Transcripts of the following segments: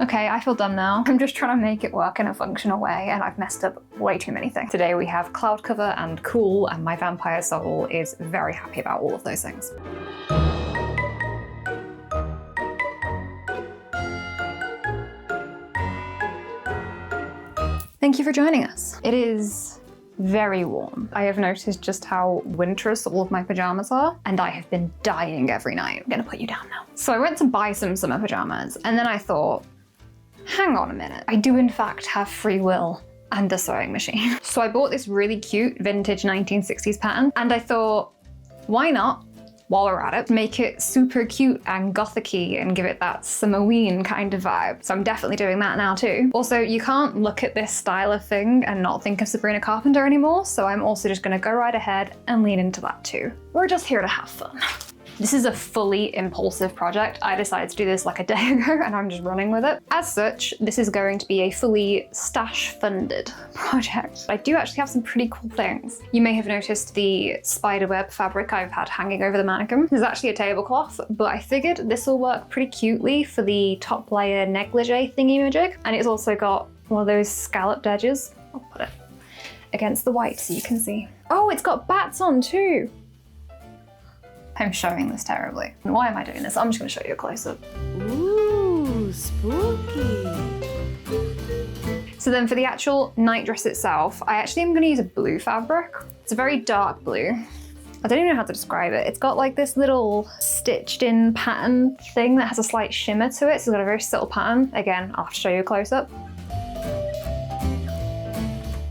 Okay, I feel dumb now. I'm just trying to make it work in a functional way and I've messed up way too many things. Today we have cloud cover and cool, and my vampire soul is very happy about all of those things. Thank you for joining us. It is very warm. I have noticed just how winterous all of my pajamas are, and I have been dying every night. I'm gonna put you down now. So I went to buy some summer pajamas, and then I thought, hang on a minute. I do in fact have free will and a sewing machine. So I bought this really cute vintage 1960s pattern, and I thought, why not, while we're at it, make it super cute and gothic-y and give it that Summerween kind of vibe. So I'm definitely doing that now too. Also, you can't look at this style of thing and not think of Sabrina Carpenter anymore, so I'm also just gonna go right ahead and lean into that too. We're just here to have fun. This is a fully impulsive project. I decided to do this like a day ago and I'm just running with it. As such, this is going to be a fully stash-funded project. I do actually have some pretty cool things. You may have noticed the spiderweb fabric I've had hanging over the mannequin. This is actually a tablecloth, but I figured this will work pretty cutely for the top layer neglige thingy-majig. And it's also got one of those scalloped edges. I'll put it against the white so you can see. Oh, it's got bats on too. I'm showing this terribly. Why am I doing this? I'm just gonna show you a close-up. Ooh, spooky. So then for the actual nightdress itself, I actually am gonna use a blue fabric. It's a very dark blue. I don't even know how to describe it. It's got like this little stitched in pattern thing that has a slight shimmer to it. So it's got a very subtle pattern. Again, I'll have to show you a close-up.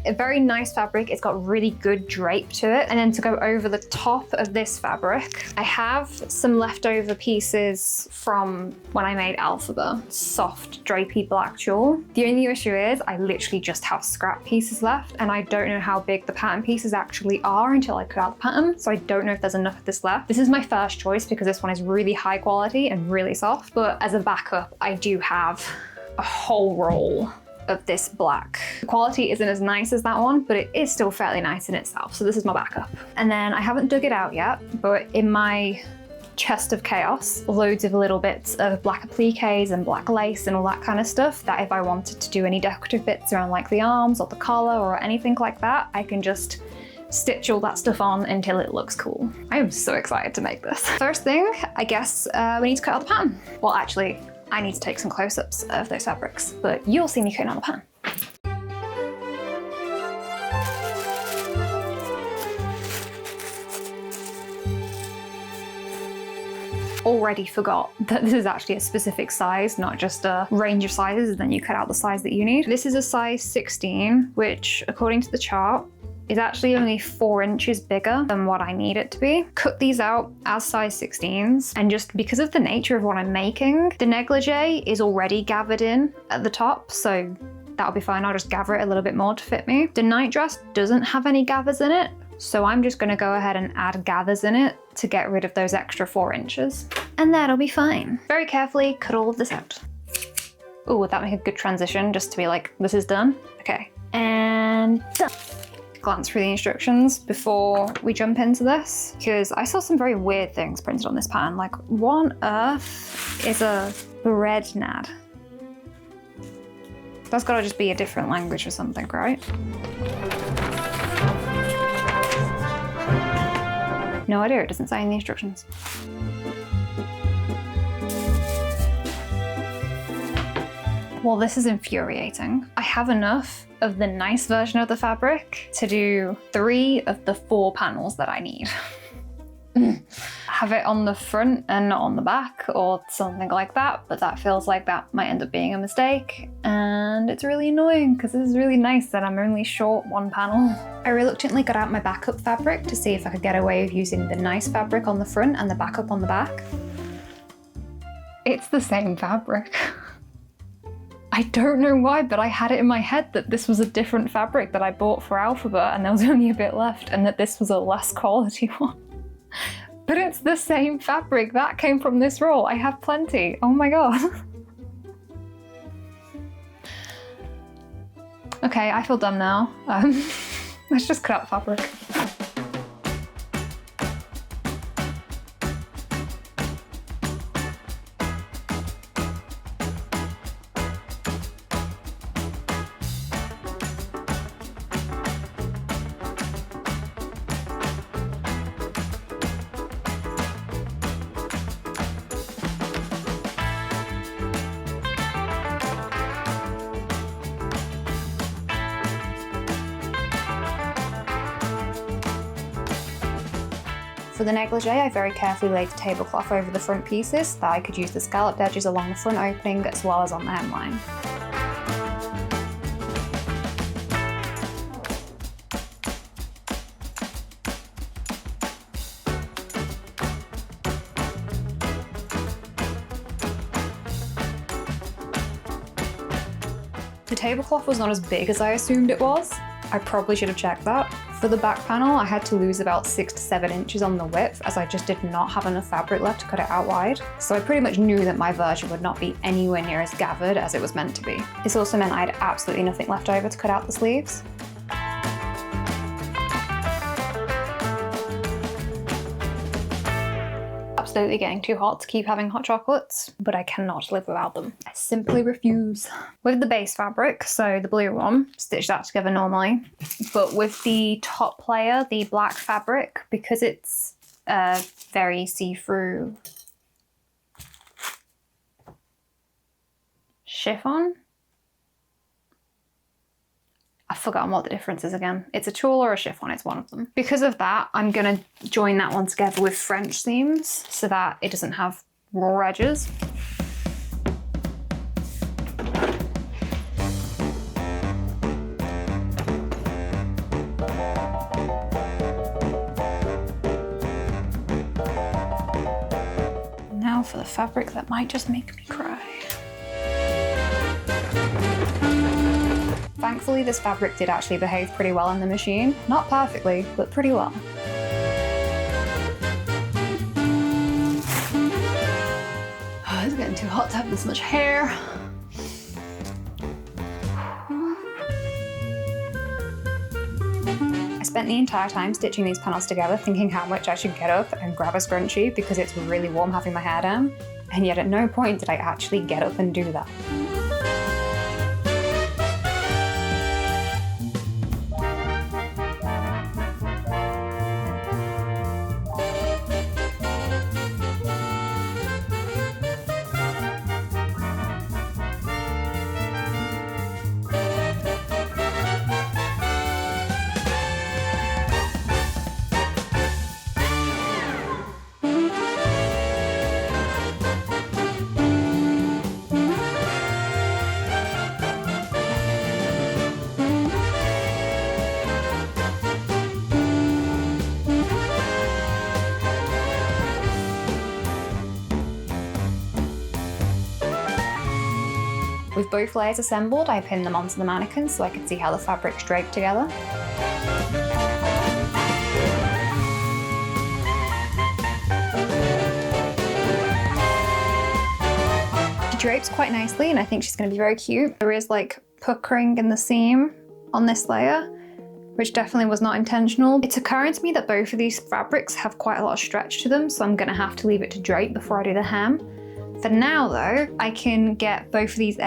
A very nice fabric. It's got really good drape to it. And then to go over the top of this fabric, I have some leftover pieces from when I made Alphaba, soft drapey black tulle. The only issue is I literally just have scrap pieces left and I don't know how big the pattern pieces actually are until I cut out the pattern. So I don't know if there's enough of this left. This is my first choice because this one is really high quality and really soft. But as a backup, I do have a whole roll of this black. The quality isn't as nice as that one, but it is still fairly nice in itself. So this is my backup. And then I haven't dug it out yet, but in my chest of chaos, loads of little bits of black appliques and black lace and all that kind of stuff that if I wanted to do any decorative bits around like the arms or the collar or anything like that, I can just stitch all that stuff on until it looks cool. I am so excited to make this. First thing, I guess we need to cut out the pattern. Well, actually, I need to take some close-ups of those fabrics, but you'll see me cutting out the pattern. Already forgot that this is actually a specific size, not just a range of sizes, and then you cut out the size that you need. This is a size 16, which according to the chart, is actually only 4 inches bigger than what I need it to be. Cut these out as size 16s, and just because of the nature of what I'm making, the negligee is already gathered in at the top, so that'll be fine. I'll just gather it a little bit more to fit me. The nightdress doesn't have any gathers in it, so I'm just gonna go ahead and add gathers in it to get rid of those extra 4 inches. And that'll be fine. Very carefully cut all of this out. Ooh, would that make a good transition just to be like, this is done? Okay, and done. Glance through the instructions before we jump into this, because I saw some very weird things printed on this pattern. Like, what on earth is a breadnad? That's gotta just be a different language or something, right? No idea, it doesn't say in the instructions. Well, this is infuriating. I have enough of the nice version of the fabric to do 3 of the 4 panels that I need. Have it on the front and not on the back or something like that, but that feels like that might end up being a mistake, and it's really annoying because this is really nice that I'm only short 1 panel. I reluctantly got out my backup fabric to see if I could get away with using the nice fabric on the front and the backup on the back. It's the same fabric. I don't know why, but I had it in my head that this was a different fabric that I bought for Alphaba and there was only a bit left, and that this was a less quality one. But it's the same fabric that came from this roll. I have plenty. Oh my god. Okay, I feel dumb now. Let's just cut out the fabric. For the negligee, I very carefully laid the tablecloth over the front pieces so that I could use the scalloped edges along the front opening as well as on the hemline. The tablecloth was not as big as I assumed it was. I probably should have checked that. For the back panel, I had to lose about 6 to 7 inches on the width as I just did not have enough fabric left to cut it out wide. So I pretty much knew that my version would not be anywhere near as gathered as it was meant to be. This also meant I had absolutely nothing left over to cut out the sleeves. Absolutely getting too hot to keep having hot chocolates, but I cannot live without them. I simply refuse. With the base fabric, so the blue one, stitch that together normally, but with the top layer, the black fabric, because it's very see-through chiffon. I've forgotten what the difference is again. It's a tulle or a chiffon, it's one of them. Because of that, I'm gonna join that one together with French seams so that it doesn't have raw edges. Now for the fabric that might just make me cry. Thankfully, this fabric did actually behave pretty well in the machine. Not perfectly, but pretty well. Oh, it's getting too hot to have this much hair. I spent the entire time stitching these panels together thinking how much I should get up and grab a scrunchie because it's really warm having my hair down, and yet at no point did I actually get up and do that. With both layers assembled, I pinned them onto the mannequin so I could see how the fabrics draped together. She drapes quite nicely and I think she's going to be very cute. There is like puckering in the seam on this layer, which definitely was not intentional. It's occurring to me that both of these fabrics have quite a lot of stretch to them, so I'm going to have to leave it to drape before I do the hem. For now though, I can get both of these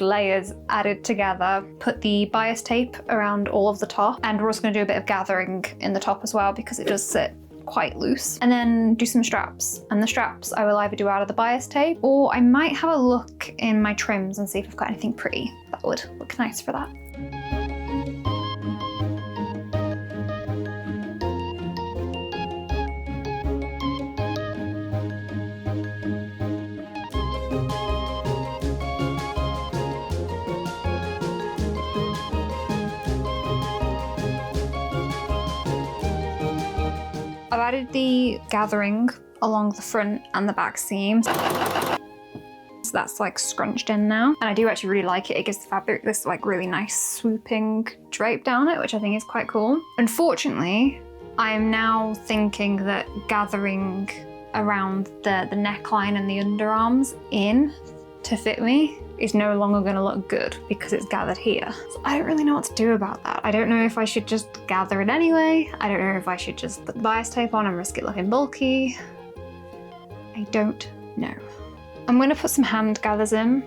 layers added together, put the bias tape around all of the top, and we're also going to do a bit of gathering in the top as well because it does sit quite loose, and then do some straps. And the straps I will either do out of the bias tape, or I might have a look in my trims and see if I've got anything pretty that would look nice for that. I've added the gathering along the front and the back seams. So that's like scrunched in now. And I do actually really like it. It gives the fabric this like really nice swooping drape down it, which I think is quite cool. Unfortunately, I am now thinking that gathering around the neckline and the underarms in to fit me is no longer going to look good because it's gathered here. So I don't really know what to do about that. I don't know if I should just gather it anyway. I don't know if I should just put the bias tape on and risk it looking bulky. I don't know. I'm going to put some hand gathers in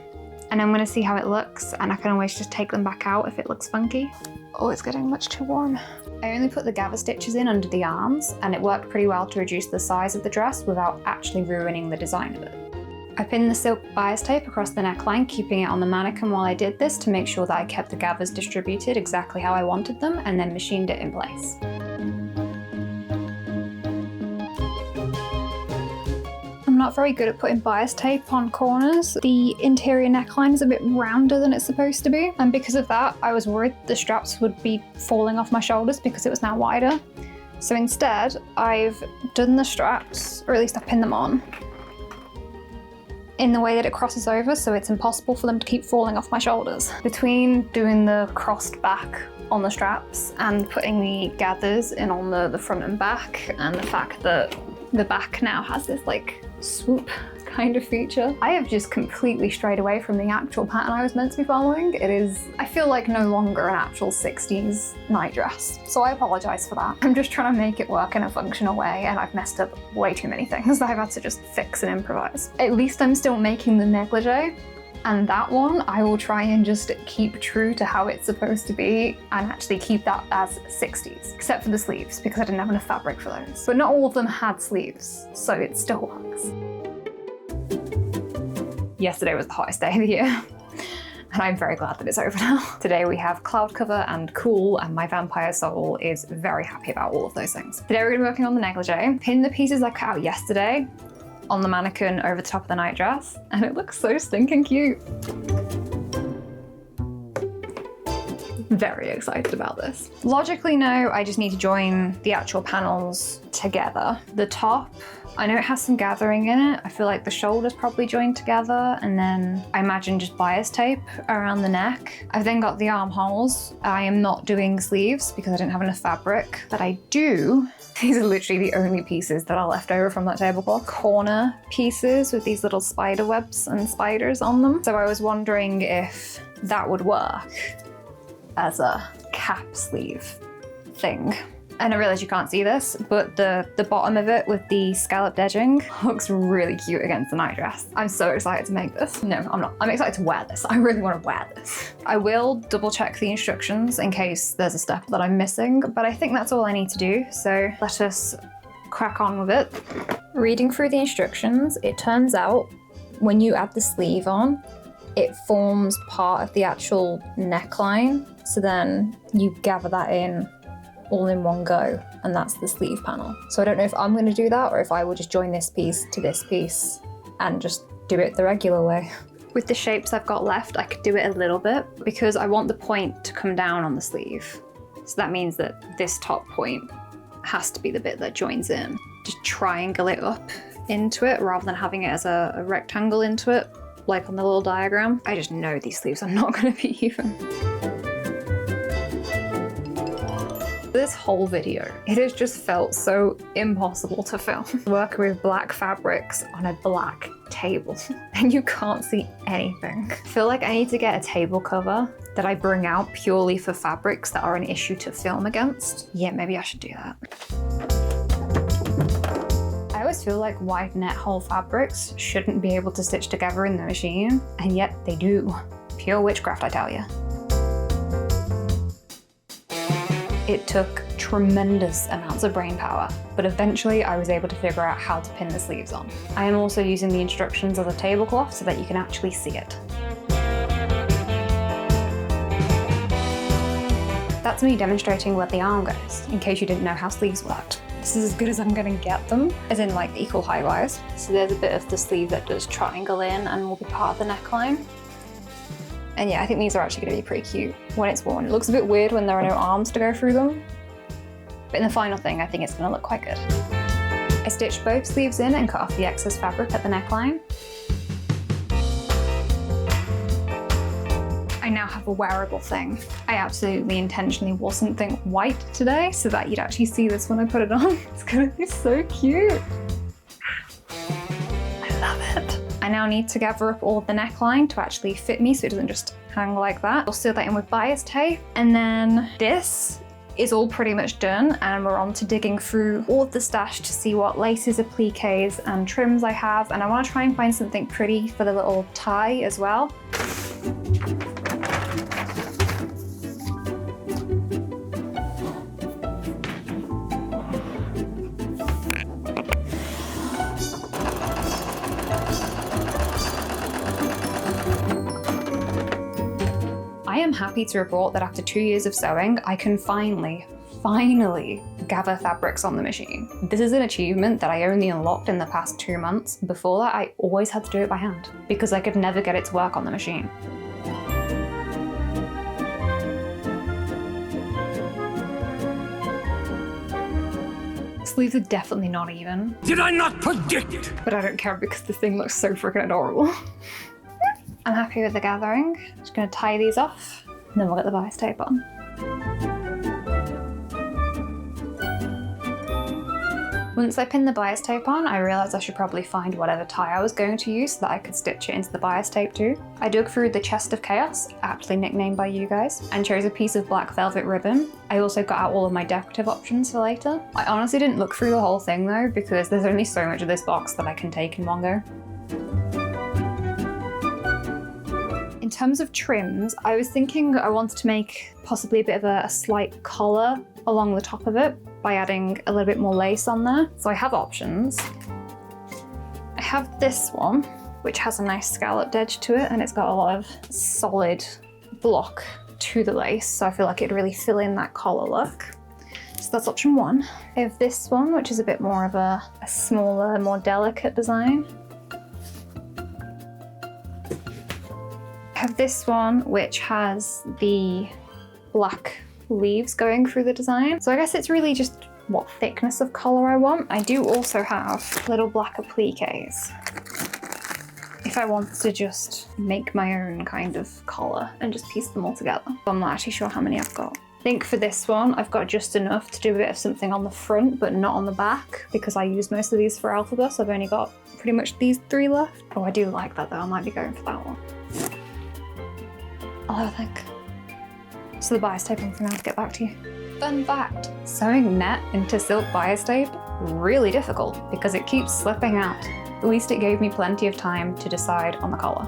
and I'm going to see how it looks, and I can always just take them back out if it looks funky. Oh, it's getting much too warm. I only put the gather stitches in under the arms and it worked pretty well to reduce the size of the dress without actually ruining the design of it. I pinned the silk bias tape across the neckline, keeping it on the mannequin while I did this to make sure that I kept the gathers distributed exactly how I wanted them, and then machined it in place. not very good at putting bias tape on corners. The interior neckline is a bit rounder than it's supposed to be, and because of that, I was worried the straps would be falling off my shoulders because it was now wider. So instead, I've done the straps, or at least I've pinned them on, in the way that it crosses over, so it's impossible for them to keep falling off my shoulders. Between doing the crossed back on the straps and putting the gathers in on the front and back, and the fact that the back now has this like swoop kind of feature, I have just completely strayed away from the actual pattern I was meant to be following. It is, I feel like, no longer an actual 60s nightdress. So I apologize for that. I'm just trying to make it work in a functional way, and I've messed up way too many things that I've had to just fix and improvise. At least I'm still making the neglige, and that one I will try and just keep true to how it's supposed to be and actually keep that as 60s, except for the sleeves because I didn't have enough fabric for those. But not all of them had sleeves, so it still works. Yesterday was the hottest day of the year, and I'm very glad that it's over now. Today we have cloud cover and cool, and my vampire soul is very happy about all of those things. Today we're gonna be working on the neglige. Pin the pieces I cut out yesterday on the mannequin over the top of the nightdress, and it looks so stinking cute. Very excited about this. Logically, no, I just need to join the actual panels together. The top, I know it has some gathering in it. I feel like the shoulders probably joined together, and then I imagine just bias tape around the neck. I've then got the armholes. I am not doing sleeves because I didn't have enough fabric, but I do. These are literally the only pieces that are left over from that tablecloth. Corner pieces with these little spider webs and spiders on them. So I was wondering if that would work as a cap sleeve thing. And I realize you can't see this, but the bottom of it with the scalloped edging looks really cute against the nightdress. I'm so excited to make this. No, I'm not. I'm excited to wear this. I really want to wear this. I will double check the instructions in case there's a step that I'm missing, but I think that's all I need to do. So let us crack on with it. Reading through the instructions, it turns out when you add the sleeve on, it forms part of the actual neckline. So then you gather that in all in one go, and that's the sleeve panel. So I don't know if I'm going to do that or if I will just join this piece to this piece and just do it the regular way. With the shapes I've got left, I could do it a little bit because I want the point to come down on the sleeve. So that means that this top point has to be the bit that joins in. Just triangle it up into it rather than having it as a rectangle into it, like on the little diagram. I just know these sleeves are not going to be even. This whole video, it has just felt so impossible to film. Working with black fabrics on a black table and you can't see anything. I feel like I need to get a table cover that I bring out purely for fabrics that are an issue to film against. Yeah, maybe I should do that. I always feel like wide net hole fabrics shouldn't be able to stitch together in the machine, and yet they do. Pure witchcraft, I tell you. It took tremendous amounts of brain power, but eventually I was able to figure out how to pin the sleeves on. I am also using the instructions as a tablecloth so that you can actually see it. That's me demonstrating where the arm goes, in case you didn't know how sleeves worked. This is as good as I'm gonna get them, as in like equal height wise. So there's a bit of the sleeve that does triangle in and will be part of the neckline. And yeah, I think these are actually going to be pretty cute when it's worn. It looks a bit weird when there are no arms to go through them, but in the final thing, I think it's going to look quite good. I stitched both sleeves in and cut off the excess fabric at the neckline. I now have a wearable thing. I absolutely intentionally wasn't think white today so that you'd actually see this when I put it on. It's going to be so cute. I love it. I now need to gather up all of the neckline to actually fit me so it doesn't just hang like that. I'll seal that in with bias tape, and then this is all pretty much done, and we're on to digging through all of the stash to see what laces, appliques and trims I have, and I want to try and find something pretty for the little tie as well. I am happy to report that after 2 years of sewing, I can finally gather fabrics on the machine. This is an achievement that I only unlocked in the past 2 months. Before that, I always had to do it by hand because I could never get it to work on the machine. Sleeves are definitely not even. Did I not predict it? But I don't care because this thing looks so freaking adorable. I'm happy with the gathering. Just gonna tie these off and then we'll get the bias tape on. Once I pinned the bias tape on, I realised I should probably find whatever tie I was going to use so that I could stitch it into the bias tape too. I dug through the Chest of Chaos, aptly nicknamed by you guys, and chose a piece of black velvet ribbon. I also got out all of my decorative options for later. I honestly didn't look through the whole thing though, because there's only so much of this box that I can take in one go. In terms of trims, I was thinking I wanted to make possibly a bit of a slight collar along the top of it by adding a little bit more lace on there. So I have options. I have this one, which has a nice scalloped edge to it, and it's got a lot of solid block to the lace, so I feel like it'd really fill in that collar look. So that's option one. I have this one, which is a bit more of a smaller, more delicate design. I have this one, which has the black leaves going through the design. So I guess it's really just what thickness of collar I want. I do also have little black appliques if I want to just make my own kind of collar and just piece them all together. I'm not actually sure how many I've got. I think for this one, I've got just enough to do a bit of something on the front, but not on the back, because I use most of these for alphabet, so I've only got pretty much these 3 left. Oh, I do like that though. I might be going for that one. I'll have a think. So the bias tape, I'm gonna have to get back to you. Fun fact, sewing net into silk bias tape, really difficult because it keeps slipping out. At least it gave me plenty of time to decide on the collar.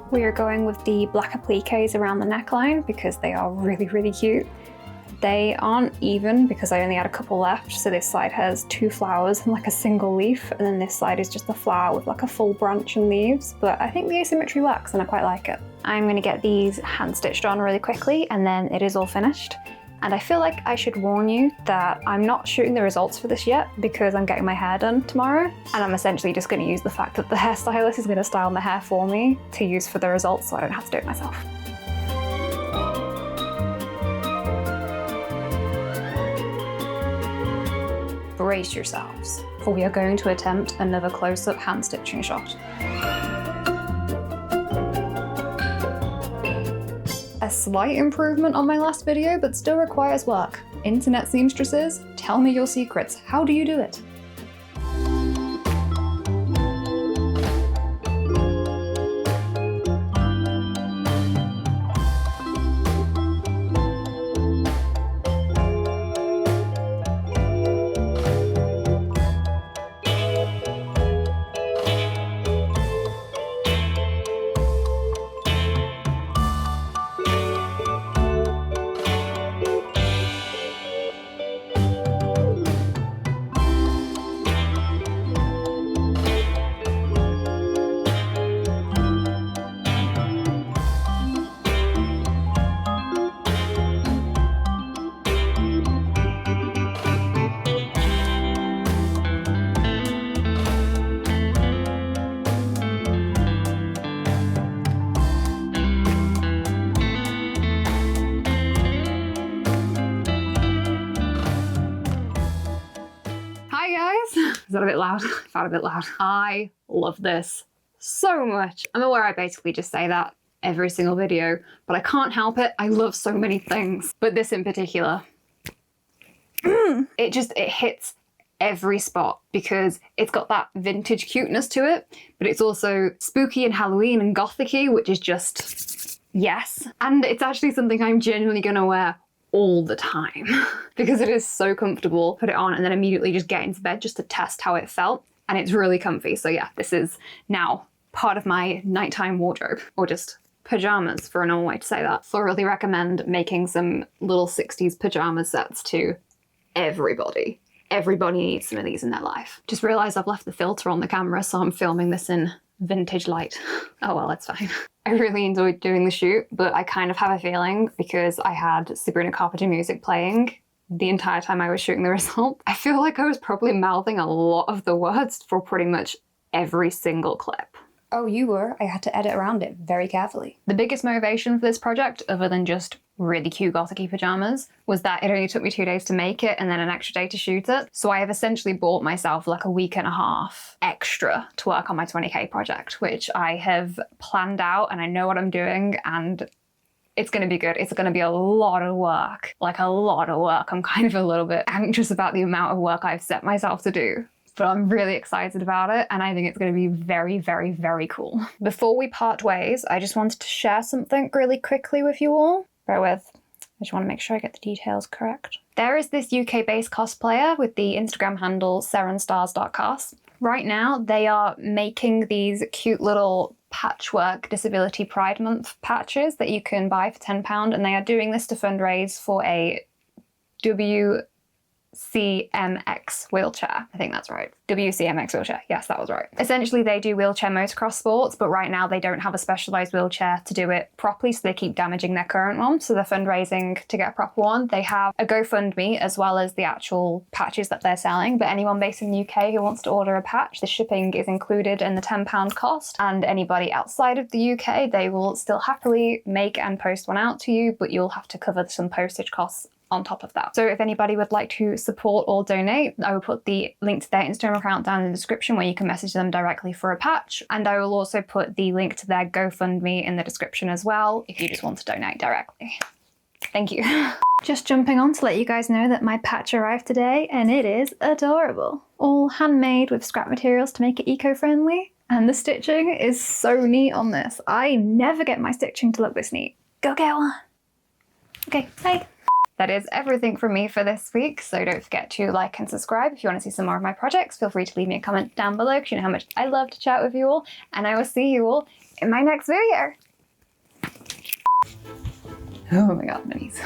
We are going with the black appliques around the neckline because they are really, really cute. They aren't even because I only had a couple left, so this side has 2 flowers and like a single leaf, and then this side is just a flower with like a full branch and leaves, but I think the asymmetry works and I quite like it. I'm going to get these hand stitched on really quickly and then it is all finished. And I feel like I should warn you that I'm not shooting the results for this yet because I'm getting my hair done tomorrow, and I'm essentially just going to use the fact that the hairstylist is going to style my hair for me to use for the results so I don't have to do it myself. Brace yourselves, for we are going to attempt another close-up hand stitching shot. A slight improvement on my last video, but still requires work. Internet seamstresses, tell me your secrets. How do you do it? Is that a bit loud? I found it a bit loud. I love this so much. I'm aware I basically just say that every single video, but I can't help it. I love so many things, but this in particular, it hits every spot because it's got that vintage cuteness to it, but it's also spooky and Halloween and gothic-y, which is just yes. And it's actually something I'm genuinely gonna wear all the time because it is so comfortable. Put it on and then immediately just get into bed just to test how it felt, and it's really comfy. So yeah, this is now part of my nighttime wardrobe, or just pajamas for a normal way to say that. Thoroughly recommend making some little 60s pajama sets to everybody. Everybody needs some of these in their life. Just realised I've left the filter on the camera, so I'm filming this in vintage light. Oh well, it's fine. I really enjoyed doing the shoot, but I kind of have a feeling because I had Sabrina Carpenter music playing the entire time I was shooting the result. I feel like I was probably mouthing a lot of the words for pretty much every single clip. Oh, you were? I had to edit around it very carefully. The biggest motivation for this project, other than just really cute gothic pajamas, was that it only took me 2 days to make it and then an extra day to shoot it. So I have essentially bought myself like a week and a half extra to work on my 20K project, which I have planned out and I know what I'm doing, and it's going to be good. It's going to be a lot of work, like a lot of work. I'm kind of a little bit anxious about the amount of work I've set myself to do, but I'm really excited about it, and I think it's going to be very, very, very cool. Before we part ways, I just wanted to share something really quickly with you all. Bear with. I just want to make sure I get the details correct. There is this UK-based cosplayer with the Instagram handle SerenStars.cos. Right now, they are making these cute little patchwork Disability Pride Month patches that you can buy for £10, and they are doing this to fundraise for a WCMX wheelchair. I think that's right. WCMX wheelchair. Yes, that was right. Essentially, they do wheelchair motocross sports, but right now they don't have a specialized wheelchair to do it properly, so they keep damaging their current one. So they're fundraising to get a proper one. They have a GoFundMe as well as the actual patches that they're selling, but anyone based in the UK who wants to order a patch, the shipping is included in the £10 cost, and anybody outside of the UK, they will still happily make and post one out to you, but you'll have to cover some postage costs on top of that. So if anybody would like to support or donate, I will put the link to their Instagram account down in the description where you can message them directly for a patch. And I will also put the link to their GoFundMe in the description as well if you just want to donate directly. Thank you. Just jumping on to let you guys know that my patch arrived today, and it is adorable. All handmade with scrap materials to make it eco-friendly. And the stitching is so neat on this. I never get my stitching to look this neat. Go get one. Okay, bye. That is everything from me for this week, so don't forget to like and subscribe. If you want to see some more of my projects, feel free to leave me a comment down below because you know how much I love to chat with you all, and I will see you all in my next video. Oh my god, minis.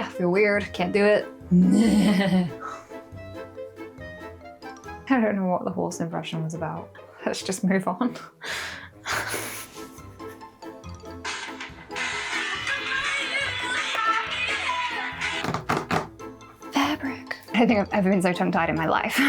I feel weird, can't do it. I don't know what the horse impression was about. Let's just move on. Fabric. I don't think I've ever been so tongue-tied in my life.